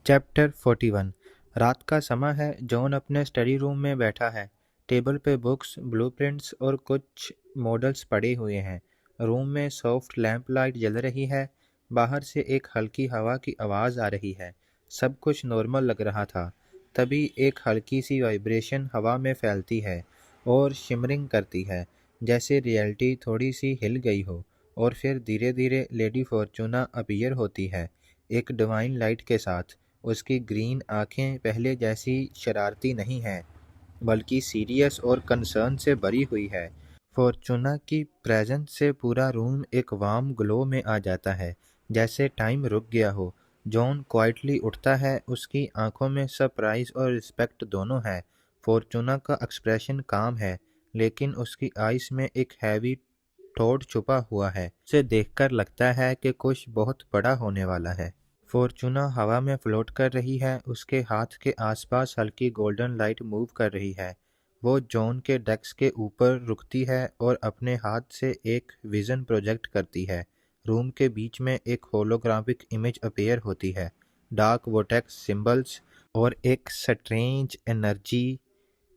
Chapter 41। रात का समय है। जॉन अपने स्टडी रूम में बैठा है। टेबल पे बुक्स, ब्लूप्रिंट्स और कुछ मॉडल्स पड़े हुए हैं। रूम में सॉफ्ट लैंप लाइट जल रही है। बाहर से एक हल्की हवा की आवाज़ आ रही है। सब कुछ नॉर्मल लग रहा था। तभी एक हल्की सी वाइब्रेशन हवा में फैलती है और शिमरिंग करती है, जैसे रियलिटी थोड़ी सी हिल गई हो। और फिर धीरे धीरे लेडी फॉर्चूना अपीयर होती है, एक डिवाइन लाइट के साथ। उसकी ग्रीन आंखें पहले जैसी शरारती नहीं हैं, बल्कि सीरियस और कंसर्न से भरी हुई है। फॉर्चूना की प्रेजेंस से पूरा रूम एक वार्म ग्लो में आ जाता है, जैसे टाइम रुक गया हो। जॉन क्वाइटली उठता है। उसकी आंखों में सरप्राइज और रिस्पेक्ट दोनों है। फॉर्चूना का एक्सप्रेशन काम है, लेकिन उसकी आइज में एक हैवी थॉट छुपा हुआ है। उसे देखकर लगता है कि कुछ बहुत बड़ा होने वाला है। फॉर्चूना हवा में फ्लोट कर रही है। उसके हाथ के आसपास हल्की गोल्डन लाइट मूव कर रही है। वो जॉन के डेस्क के ऊपर रुकती है और अपने हाथ से एक विजन प्रोजेक्ट करती है। रूम के बीच में एक होलोग्राफिक इमेज अपीयर होती है, डार्क वोटेक्स सिंबल्स और एक स्ट्रेंज एनर्जी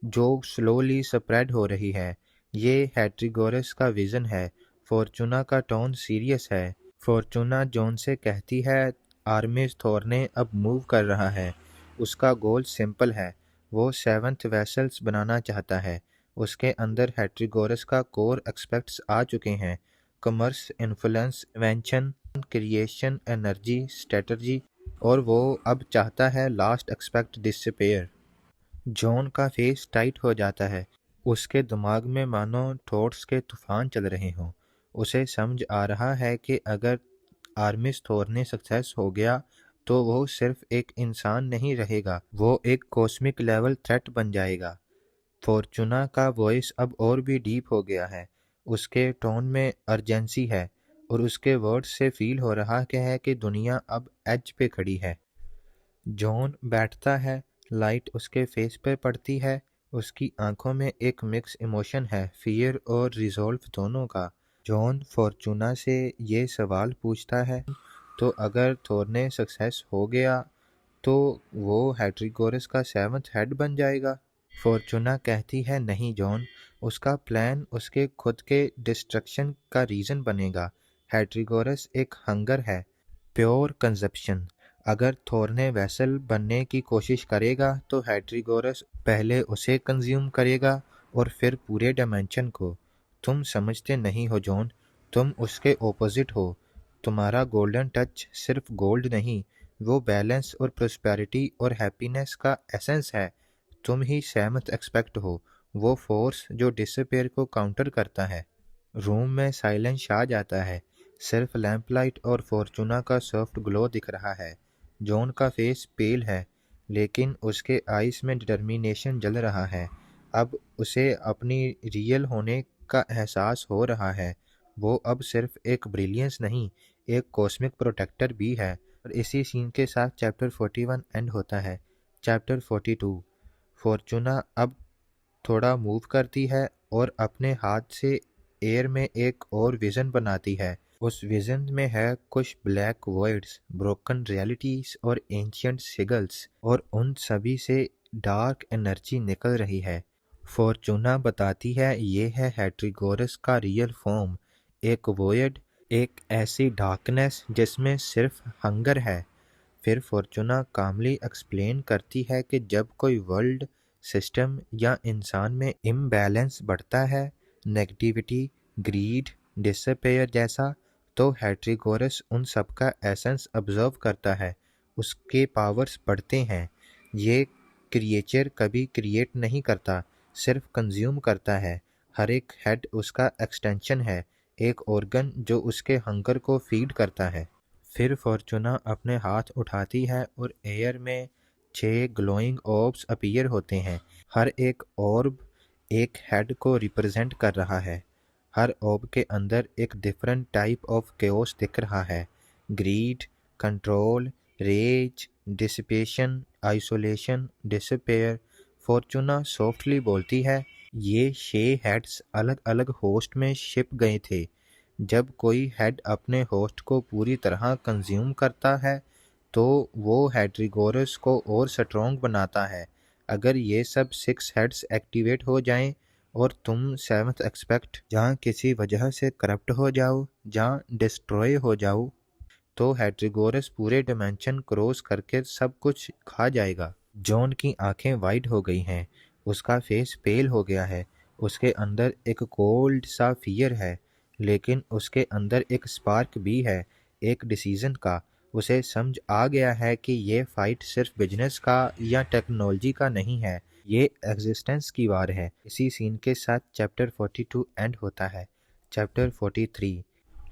जो स्लोली स्प्रेड हो रही है। ये हैट्रिगोरस का विजन है। फॉर्चूना का टोन सीरियस है। फॉर्चूना जॉन से कहती है, आर्मिस थोरने अब मूव कर रहा है। उसका गोल सिंपल है। वो 7th वेसल्स बनाना चाहता है। उसके अंदर हैट्रिगोरस का कोर एक्सपेक्ट्स आ चुके हैं, commerce, influence, invention, creation, energy, strategy. और वो अब चाहता है लास्ट एक्सपेक्ट डिसअपीयर। जॉन का फेस टाइट हो जाता है। उसके दिमाग में मानो थॉट्स के तूफान चल रहे हों। उसे समझ आ रहा है कि अगर आर्मिस थोरने सक्सेस हो गया तो वो सिर्फ एक इंसान नहीं रहेगा, वो एक कॉस्मिक लेवल थ्रेट बन जाएगा। फॉर्चूना का वॉइस अब और भी डीप हो गया है। उसके टोन में अर्जेंसी है और उसके वर्ड्स से फील हो रहा है कि दुनिया अब एज पे खड़ी है। जॉन बैठता है। लाइट उसके फेस पे पड़ती है। उसकी आंखों में एक मिक्स इमोशन है, फियर और रिजॉल्व दोनों का। जॉन फॉर्चूना से ये सवाल पूछता है, तो अगर थोरने सक्सेस हो गया तो वो हैट्रिगोरस का 7th हेड बन जाएगा? फॉर्चूना कहती है, नहीं जॉन, उसका प्लान उसके खुद के डिस्ट्रक्शन का रीजन बनेगा। हैट्रिगोरस एक हंगर है, प्योर कंजप्शन। अगर थोरने वेसल बनने की कोशिश करेगा तो हैट्रिगोरस पहले उसे कंज्यूम करेगा और फिर पूरे डायमेंशन को। तुम समझते नहीं हो जॉन, तुम उसके ओपोजिट हो। तुम्हारा गोल्डन टच सिर्फ गोल्ड नहीं, वो बैलेंस और प्रोस्पेरिटी और हैप्पीनेस का एसेंस है। तुम ही 7th एक्सपेक्ट हो, वो फोर्स जो डिसअपीयर को काउंटर करता है। रूम में साइलेंस छा जाता है। सिर्फ लैंप लाइट और फॉर्चूना का सॉफ्ट ग्लो दिख रहा है। जॉन का फेस पेल है, लेकिन उसके आईज में डिटर्मिनेशन जल रहा है। अब उसे अपनी रियल होने का एहसास हो रहा है। वो अब सिर्फ एक ब्रिलियंस नहीं, एक कॉस्मिक प्रोटेक्टर भी है। और इसी सीन के साथ चैप्टर 41 एंड होता है। चैप्टर 42। फॉर्चूना अब थोड़ा मूव करती है और अपने हाथ से एयर में एक और विजन बनाती है। उस विजन में है कुछ ब्लैक वर्ड्स, ब्रोकन रियलिटीज और एंशियंट सिगल्स, और उन सभी से डार्क एनर्जी निकल रही है। फॉर्चूना बताती है, ये है हैट्रिगोरस का रियल फॉर्म, एक वॉयड, एक ऐसी डार्कनेस जिसमें सिर्फ हंगर है। फिर फॉर्चूना कामली एक्सप्लेन करती है कि जब कोई वर्ल्ड, सिस्टम या इंसान में इम्बैलेंस बढ़ता है, नेगेटिविटी, ग्रीड, डिसअपीयर जैसा, तो हैट्रिगोरस उन सब का एसेंस ऑब्जर्व करता है। उसके पावर्स बढ़ते हैं। ये क्रिएचर कभी क्रिएट नहीं करता, सिर्फ कंज्यूम करता है। हर एक हेड उसका एक्सटेंशन है, एक ऑर्गन जो उसके हंगर को फीड करता है। फिर फॉर्चूना अपने हाथ उठाती है और एयर में 6 ग्लोइंग ऑर्ब्स अपीयर होते हैं। हर एक ऑर्ब एक हेड को रिप्रेजेंट कर रहा है। हर ऑर्ब के अंदर एक डिफरेंट टाइप ऑफ केओस दिख रहा है, greed, control, rage, dissipation, isolation, disappear. Fortuna softly बोलती है, ये 6 हेड्स अलग अलग होस्ट में शिप गए थे। जब कोई हेड अपने होस्ट को पूरी तरह कंज्यूम करता है तो वो हैड्रिगोरस को और स्ट्रॉन्ग बनाता है। अगर ये सब 6 हेड्स एक्टिवेट हो जाएं और तुम 7th एक्सपेक्ट जहाँ किसी वजह से करप्ट हो जाओ, जहाँ डिस्ट्रॉय हो जाओ, तो हैड्रिगोरस पूरे डिमेंशन क्रॉस करके सब कुछ खा जाएगा। जॉन की आंखें वाइड हो गई हैं, उसका फेस पेल हो गया है, उसके अंदर एक कोल्ड सा फियर है, लेकिन उसके अंदर एक स्पार्क भी है, एक डिसीजन का। उसे समझ आ गया है कि ये फाइट सिर्फ बिजनेस का या टेक्नोलॉजी का नहीं है, ये एग्जिस्टेंस की वार है। इसी सीन के साथ चैप्टर 42 एंड होता है। चैप्टर 43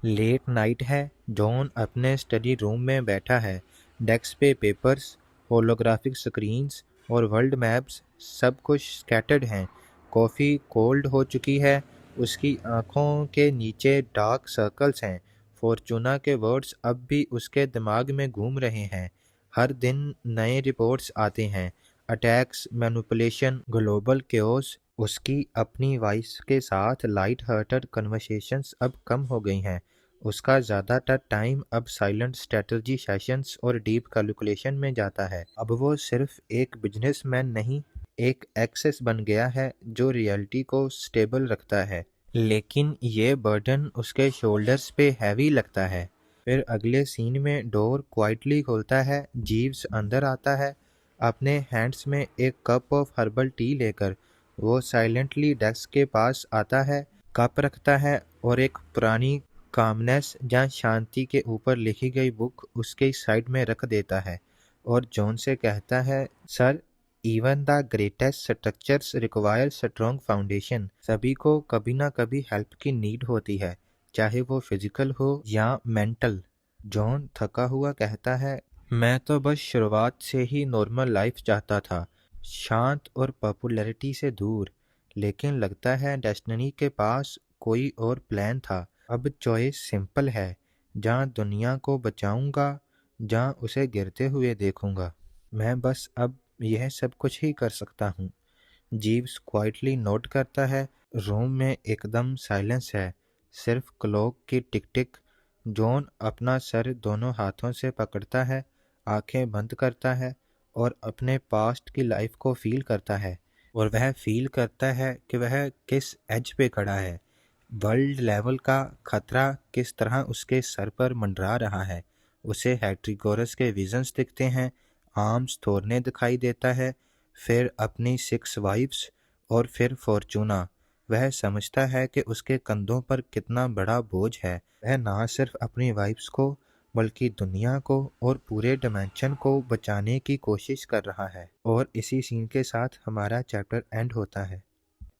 लेट नाइट है। जॉन अपने स्टडी रूम में बैठा है। डेस्क पे पेपर्स, होलोग्राफिक स्क्रीन्स और वर्ल्ड मैप्स सब कुछ स्कैटर्ड हैं। कॉफ़ी कोल्ड हो चुकी है, उसकी आंखों के नीचे डार्क सर्कल्स हैं। फॉर्चूना के वर्ड्स अब भी उसके दिमाग में घूम रहे हैं। हर दिन नए रिपोर्ट्स आते हैं, अटैक्स, मैनिपुलेशन, ग्लोबल केओस। उसकी अपनी वाइफ के साथ लाइट हार्टेड कन्वर्सेशंस अब कम हो गई हैं। उसका ज़्यादातर टाइम अब साइलेंट स्ट्रेटजी सेशंस और डीप कैलकुलेशन में जाता है। अब वो सिर्फ एक बिजनेसमैन नहीं, एक एक्सेस बन गया है जो रियलिटी को स्टेबल रखता है। लेकिन ये बर्डन उसके शोल्डर्स पे हैवी लगता है। फिर अगले सीन में डोर क्वाइटली खुलता है। जीव्स अंदर आता है, अपने हैंड्स में एक कप ऑफ हर्बल टी लेकर। वो साइलेंटली डेस्क के पास आता है, कप रखता है और एक पुरानी कामनेस जहाँ शांति के ऊपर लिखी गई बुक उसके साइड में रख देता है और जॉन से कहता है, sir, even the greatest structures require strong foundation. सभी को कभी ना कभी हेल्प की नीड होती है, चाहे वो फिजिकल हो या मेंटल। जॉन थका हुआ कहता है, मैं तो बस शुरुआत से ही नॉर्मल लाइफ चाहता था, शांत और पॉपुलैरिटी से दूर। लेकिन लगता है डेस्टिनी के पास कोई और प्लान था। अब चॉइस सिंपल है, जहाँ दुनिया को बचाऊंगा, जहाँ उसे गिरते हुए देखूंगा। मैं बस अब यह सब कुछ ही कर सकता हूँ। जीव्स क्वाइटली नोट करता है। रूम में एकदम साइलेंस है, सिर्फ क्लॉक की टिक टिक। जॉन अपना सर दोनों हाथों से पकड़ता है, आंखें बंद करता है और अपने पास्ट की लाइफ को फील करता है। और वह फील करता है कि वह किस एज पे खड़ा है। वर्ल्ड लेवल का खतरा किस तरह उसके सर पर मंडरा रहा है। उसे हैट्रिगोरस के विजन्स दिखते हैं, आर्म्स तोड़ने दिखाई देता है, फिर अपनी 6 वाइफ्स और फिर फॉर्चूना। वह समझता है कि उसके कंधों पर कितना बड़ा बोझ है। वह ना सिर्फ अपनी वाइफ्स को बल्कि दुनिया को और पूरे डिमेंशन को बचाने की कोशिश कर रहा है। और इसी सीन के साथ हमारा चैप्टर एंड होता है।